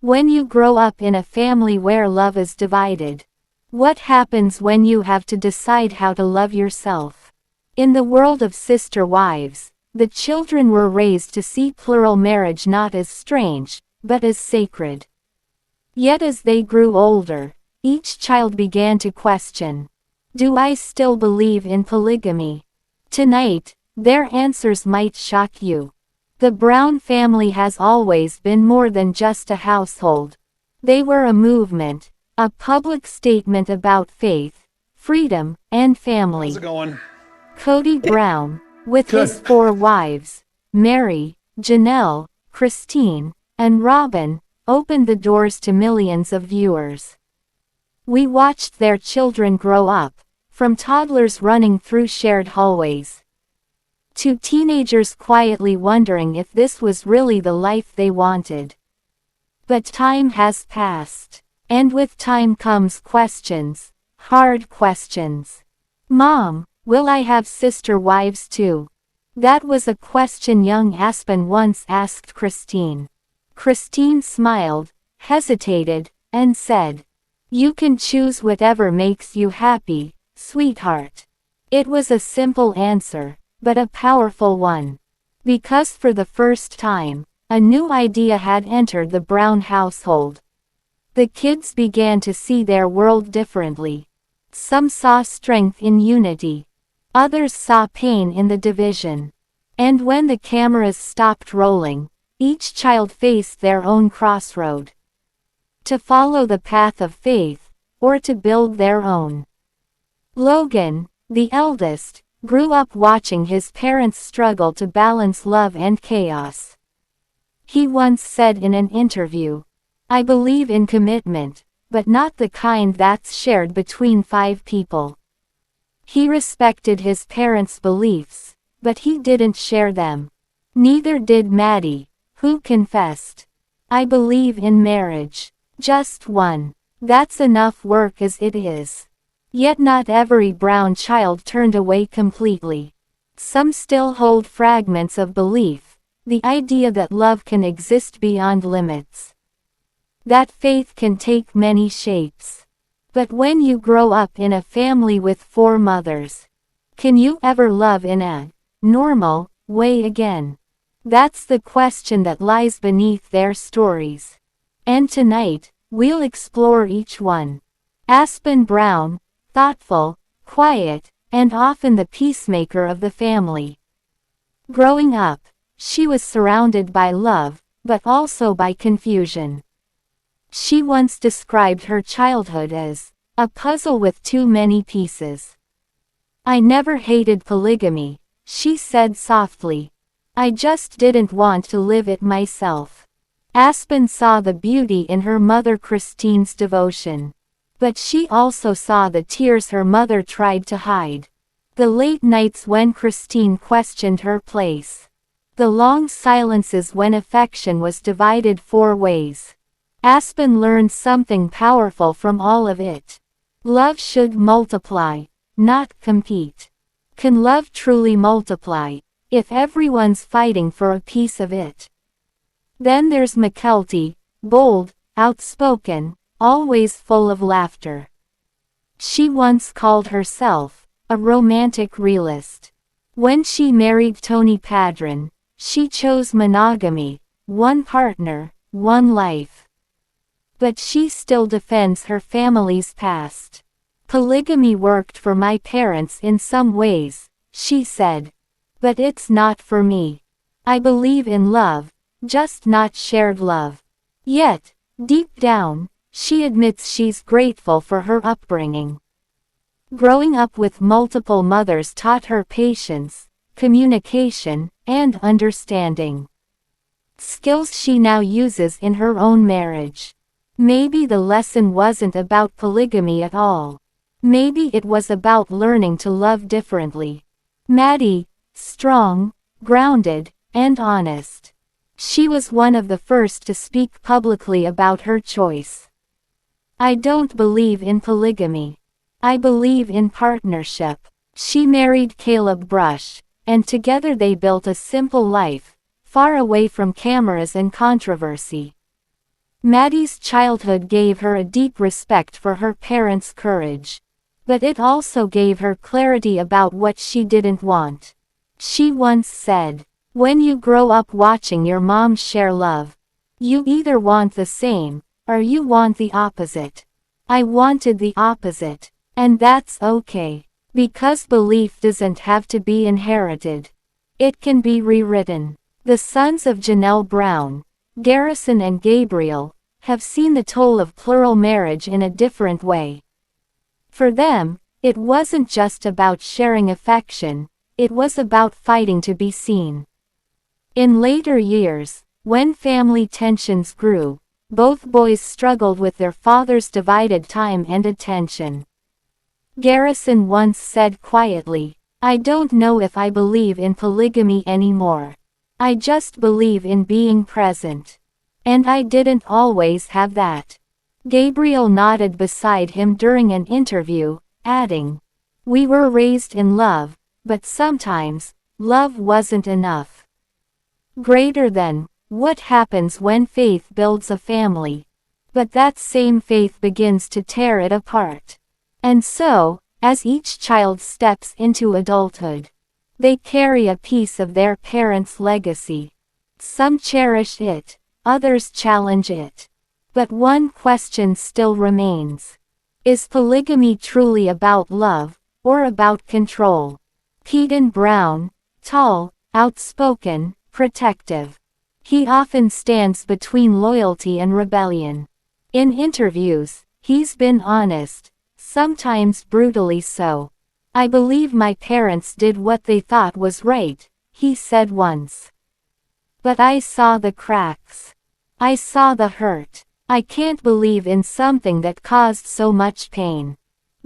When you grow up in a family where love is divided, what happens when you have to decide how to love yourself? In the world of sister wives, the children were raised to see plural marriage not as strange, but as sacred. Yet as they grew older, each child began to question, do I still believe in polygamy? Tonight, their answers might shock you. The Brown family has always been more than just a household. They were a movement, a public statement about faith, freedom, and family. How's it going? Kody Brown, with Good. his 4 wives, Mary, Janelle, Christine, and Robin, opened the doors to millions of viewers. We watched their children grow up, from toddlers running through shared hallways to teenagers quietly wondering if this was really the life they wanted. But time has passed, and with time comes questions, hard questions. Mom, will I have sister wives too? That was a question young Aspyn once asked Christine. Christine smiled, hesitated, and said, "You can choose whatever makes you happy, sweetheart." It was a simple answer, but a powerful one. Because for the first time, a new idea had entered the Brown household. The kids began to see their world differently. Some saw strength in unity. Others saw pain in the division. And when the cameras stopped rolling, each child faced their own crossroad. To follow the path of faith, or to build their own. Logan, the eldest, grew up watching his parents struggle to balance love and chaos. He once said in an interview, "I believe in commitment, but not the kind that's shared between 5 people." He respected his parents' beliefs, but he didn't share them. Neither did Maddie, who confessed, "I believe in marriage. Just one. That's enough work as it is." Yet not every Brown child turned away completely. Some still hold fragments of belief, the idea that love can exist beyond limits. That faith can take many shapes. But when you grow up in a family with 4 mothers, can you ever love in a normal way again? That's the question that lies beneath their stories. And tonight, we'll explore each one. Aspyn Brown, thoughtful, quiet, and often the peacemaker of the family. Growing up, she was surrounded by love, but also by confusion. She once described her childhood as a puzzle with too many pieces. "I never hated polygamy," she said softly. "I just didn't want to live it myself." Aspyn saw the beauty in her mother Christine's devotion. But she also saw the tears her mother tried to hide. The late nights when Christine questioned her place. The long silences when affection was divided 4 ways. Aspyn learned something powerful from all of it. Love should multiply, not compete. Can love truly multiply, if everyone's fighting for a piece of it? Then there's Mykelti, bold, outspoken, always full of laughter. She once called herself a romantic realist. When she married Tony Paedon, she chose monogamy, 1 partner, 1 life. But she still defends her family's past. "Polygamy worked for my parents in some ways," she said. "But it's not for me. I believe in love, just not shared love." Yet, deep down, she admits she's grateful for her upbringing. Growing up with multiple mothers taught her patience, communication, and understanding. Skills she now uses in her own marriage. Maybe the lesson wasn't about polygamy at all. Maybe it was about learning to love differently. Maddie, strong, grounded, and honest. She was one of the first to speak publicly about her choice. "I don't believe in polygamy. I believe in partnership." She married Caleb Brush, and together they built a simple life, far away from cameras and controversy. Maddie's childhood gave her a deep respect for her parents' courage. But it also gave her clarity about what she didn't want. She once said, "When you grow up watching your mom share love, you either want the same, or you want the opposite." I wanted the opposite. And that's okay. Because belief doesn't have to be inherited. It can be rewritten. The sons of Janelle Brown, Garrison and Gabriel, have seen the toll of plural marriage in a different way. For them, it wasn't just about sharing affection, it was about fighting to be seen. In later years, when family tensions grew, both boys struggled with their father's divided time and attention. Garrison once said quietly, "I don't know if I believe in polygamy anymore. I just believe in being present." And I didn't always have that. Gabriel nodded beside him during an interview, adding, "We were raised in love, but sometimes, love wasn't enough." Greater than, what happens when faith builds a family? But that same faith begins to tear it apart. And so, as each child steps into adulthood, they carry a piece of their parents' legacy. Some cherish it, others challenge it. But one question still remains. Is polygamy truly about love, or about control? Kody Brown, tall, outspoken, protective. He often stands between loyalty and rebellion. In interviews, he's been honest, sometimes brutally so. "I believe my parents did what they thought was right," he said once. "But I saw the cracks. I saw the hurt. I can't believe in something that caused so much pain."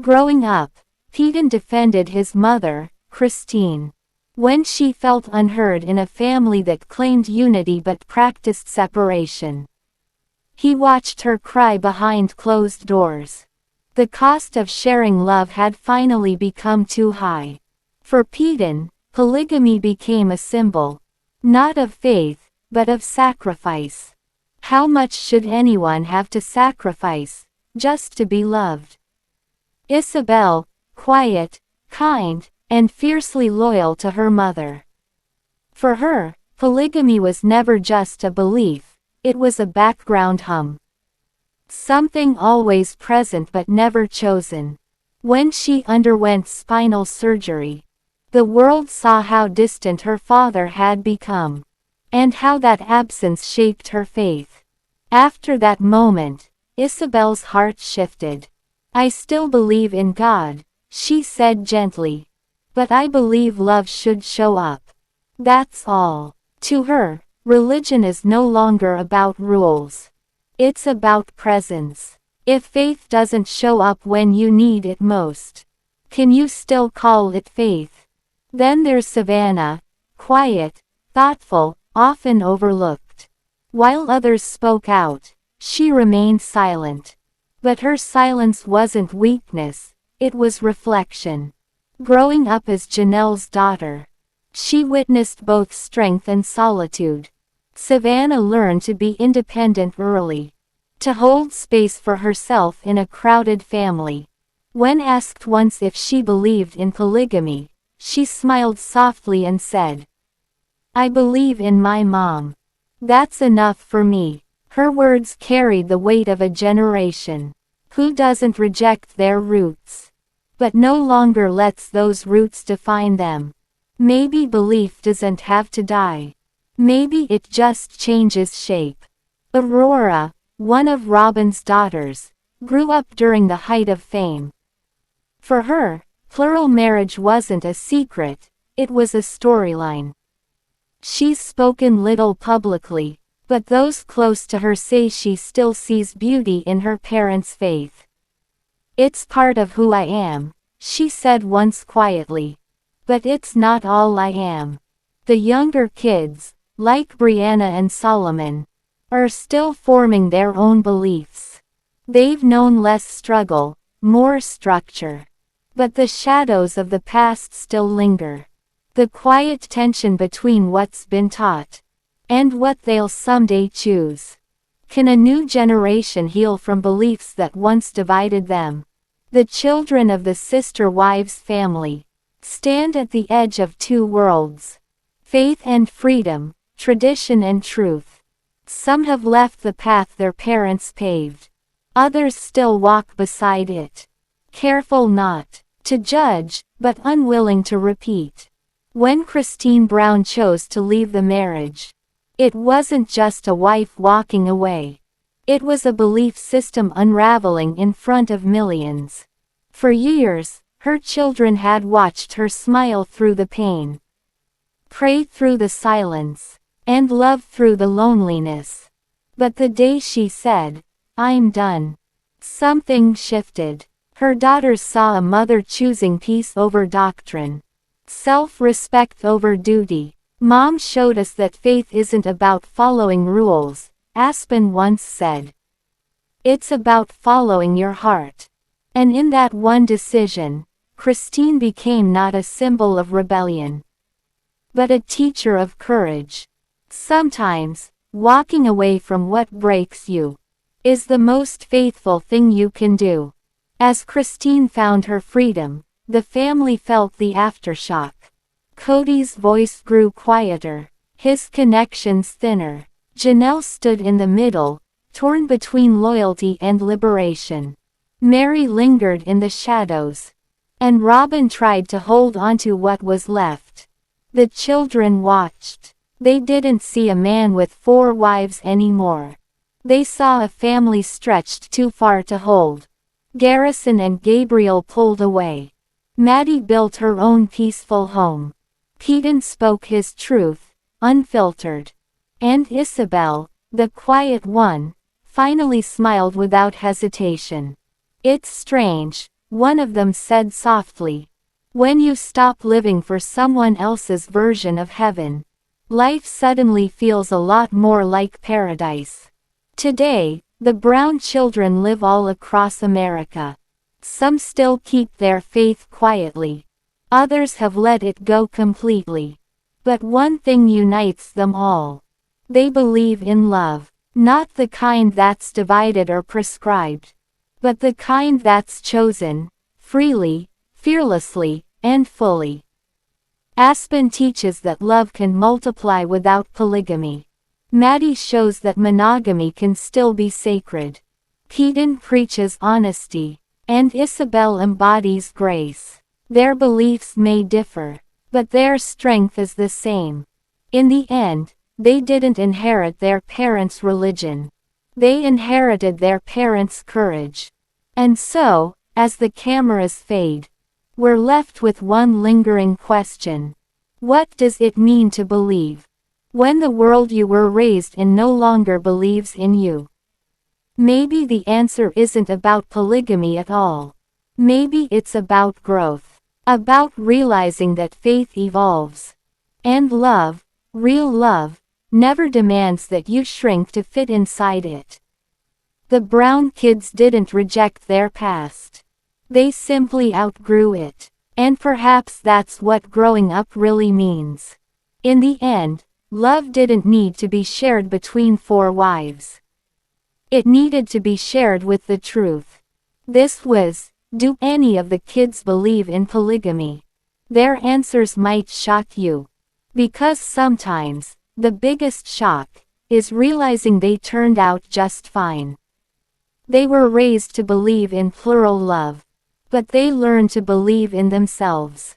Growing up, Paedon defended his mother, Christine, when she felt unheard in a family that claimed unity but practiced separation. He watched her cry behind closed doors. The cost of sharing love had finally become too high. For Paedon, polygamy became a symbol, not of faith, but of sacrifice. How much should anyone have to sacrifice, just to be loved? Isabel, quiet, kind, and fiercely loyal to her mother. For her, polygamy was never just a belief, it was a background hum. Something always present but never chosen. When she underwent spinal surgery, the world saw how distant her father had become, and how that absence shaped her faith. After that moment, Isabel's heart shifted. "I still believe in God," she said gently. "But I believe love should show up. That's all." To her, religion is no longer about rules. It's about presence. If faith doesn't show up when you need it most, can you still call it faith? Then there's Savannah, quiet, thoughtful, often overlooked. While others spoke out, she remained silent. But her silence wasn't weakness, it was reflection. Growing up as Janelle's daughter, she witnessed both strength and solitude. Savannah learned to be independent early, to hold space for herself in a crowded family. When asked once if she believed in polygamy, she smiled softly and said, "I believe in my mom. That's enough for me." Her words carried the weight of a generation. Who doesn't reject their roots, but no longer lets those roots define them? Maybe belief doesn't have to die. Maybe it just changes shape. Aurora, one of Robin's daughters, grew up during the height of fame. For her, plural marriage wasn't a secret, it was a storyline. She's spoken little publicly, but those close to her say she still sees beauty in her parents' faith. "It's part of who I am," she said once quietly. "But it's not all I am." The younger kids, like Brianna and Solomon, are still forming their own beliefs. They've known less struggle, more structure. But the shadows of the past still linger. The quiet tension between what's been taught and what they'll someday choose. Can a new generation heal from beliefs that once divided them? The children of the sister wives family stand at the edge of two worlds. Faith and freedom, tradition and truth. Some have left the path their parents paved. Others still walk beside it. Careful not to judge, but unwilling to repeat. When Kody Brown chose to leave the marriage, it wasn't just a wife walking away. It was a belief system unraveling in front of millions. For years, her children had watched her smile through the pain, pray through the silence, and love through the loneliness. But the day she said, "I'm done," something shifted. Her daughters saw a mother choosing peace over doctrine, self-respect over duty. "Mom showed us that faith isn't about following rules," Aspyn once said. "It's about following your heart." And in that one decision, Kody became not a symbol of rebellion, but a teacher of courage. Sometimes, walking away from what breaks you is the most faithful thing you can do. As Kody found her freedom, the family felt the aftershock. Kody's voice grew quieter, his connections thinner. Janelle stood in the middle, torn between loyalty and liberation. Mary lingered in the shadows, and Robin tried to hold onto what was left. The children watched. They didn't see a man with 4 wives anymore. They saw a family stretched too far to hold. Garrison and Gabriel pulled away. Maddie built her own peaceful home. Paedon spoke his truth, unfiltered. And Isabel, the quiet one, finally smiled without hesitation. "It's strange," one of them said softly. "When you stop living for someone else's version of heaven, life suddenly feels a lot more like paradise." Today, the Brown children live all across America. Some still keep their faith quietly. Others have let it go completely. But one thing unites them all. They believe in love. Not the kind that's divided or prescribed, but the kind that's chosen, freely, fearlessly, and fully. Aspyn teaches that love can multiply without polygamy. Maddie shows that monogamy can still be sacred. Paedon preaches honesty, and Isabel embodies grace. Their beliefs may differ, but their strength is the same. In the end, they didn't inherit their parents' religion. They inherited their parents' courage. And so, as the cameras fade, we're left with one lingering question. What does it mean to believe when the world you were raised in no longer believes in you? Maybe the answer isn't about polygamy at all. Maybe it's about growth. About realizing that faith evolves. And love, real love, never demands that you shrink to fit inside it. The Brown kids didn't reject their past. They simply outgrew it. And perhaps that's what growing up really means. In the end, love didn't need to be shared between 4 wives. It needed to be shared with the truth. This was, do any of the kids believe in polygamy? Their answers might shock you. Because sometimes, the biggest shock is realizing they turned out just fine. They were raised to believe in plural love, but they learned to believe in themselves.